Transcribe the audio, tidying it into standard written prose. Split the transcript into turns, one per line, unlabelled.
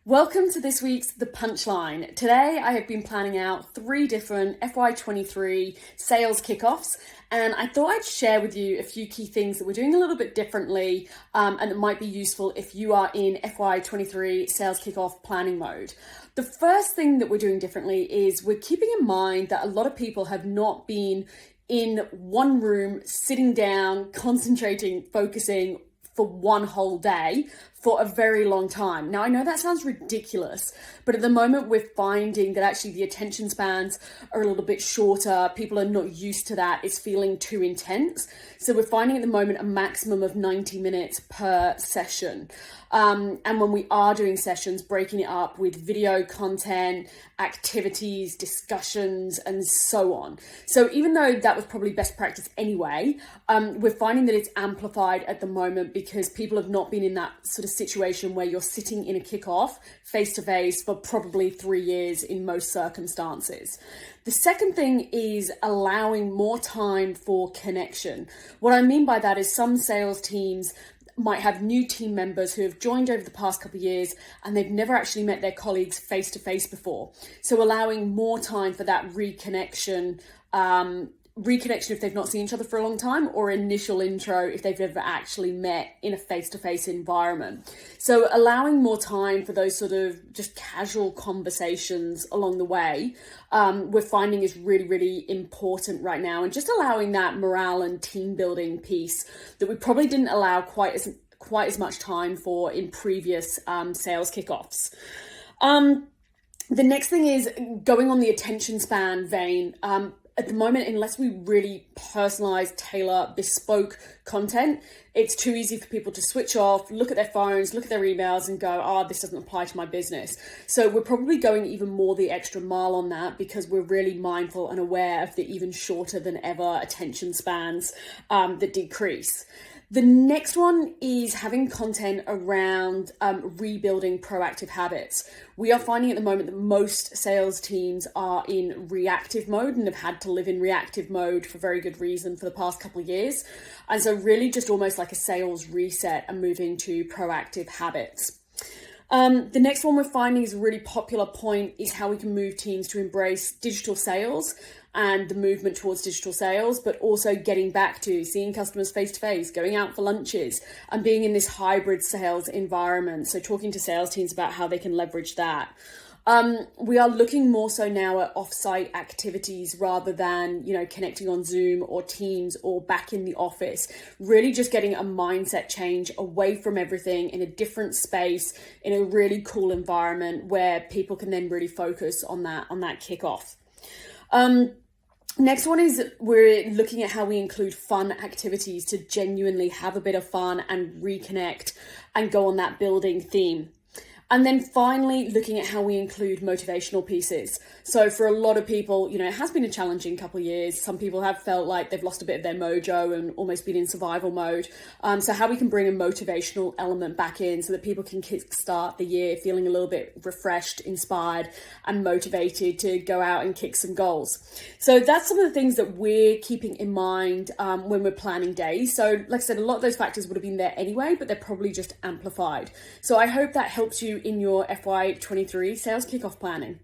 Welcome to this week's The Punchline. Today I have been planning out 3 different FY23 sales kickoffs, and I thought I'd share with you a few key things that we're doing a little bit differently and that might be useful if you are in FY23 sales kickoff planning mode. The first thing that we're doing differently is we're keeping in mind that a lot of people have not been in one room, sitting down, concentrating, focusing for one whole day for a very long time. Now, I know that sounds ridiculous, but at the moment we're finding that actually the attention spans are a little bit shorter. People are not used to that. It's feeling too intense. So we're finding at the moment a maximum of 90 minutes per session. And when we are doing sessions, breaking it up with video content, activities, discussions, and so on. So even though that was probably best practice anyway, we're finding that it's amplified at the moment because people have not been in that sort of situation where you're sitting in a kickoff face to face for probably 3 years in most circumstances. The second thing is allowing more time for connection. What I mean by that is some sales teams might have new team members who have joined over the past couple of years and they've never actually met their colleagues face to face before. So allowing more time for that reconnection if they've not seen each other for a long time, or initial intro if they've never actually met in a face-to-face environment. So allowing more time for those sort of just casual conversations along the way, we're finding is really, really important right now, and just allowing that morale and team building piece that we probably didn't allow quite as much time for in previous sales kickoffs. The next thing is going on the attention span vein. At the moment, unless we really personalize, tailor, bespoke content, it's too easy for people to switch off, look at their phones, look at their emails and go, this doesn't apply to my business. So we're probably going even more the extra mile on that because we're really mindful and aware of the even shorter than ever attention spans that decrease. The next one is having content around rebuilding proactive habits. We are finding at the moment that most sales teams are in reactive mode and have had to live in reactive mode for very good reason for the past couple of years. And so really just almost like a sales reset and moving to proactive habits. The next one we're finding is a really popular point is how we can move teams to embrace digital sales and the movement towards digital sales, but also getting back to seeing customers face to face, going out for lunches and being in this hybrid sales environment. So talking to sales teams about how they can leverage that. We are looking more so now at off-site activities rather than, connecting on Zoom or Teams or back in the office, really just getting a mindset change away from everything in a different space, in a really cool environment where people can then really focus on that kickoff. Next one is we're looking at how we include fun activities to genuinely have a bit of fun and reconnect and go on that building theme. And then finally, looking at how we include motivational pieces. So for a lot of people, it has been a challenging couple of years. Some people have felt like they've lost a bit of their mojo and almost been in survival mode. So how we can bring a motivational element back in so that people can kickstart the year feeling a little bit refreshed, inspired, and motivated to go out and kick some goals. So that's some of the things that we're keeping in mind when we're planning days. So like I said, a lot of those factors would have been there anyway, but they're probably just amplified. So I hope that helps you in your FY23 sales kickoff planning.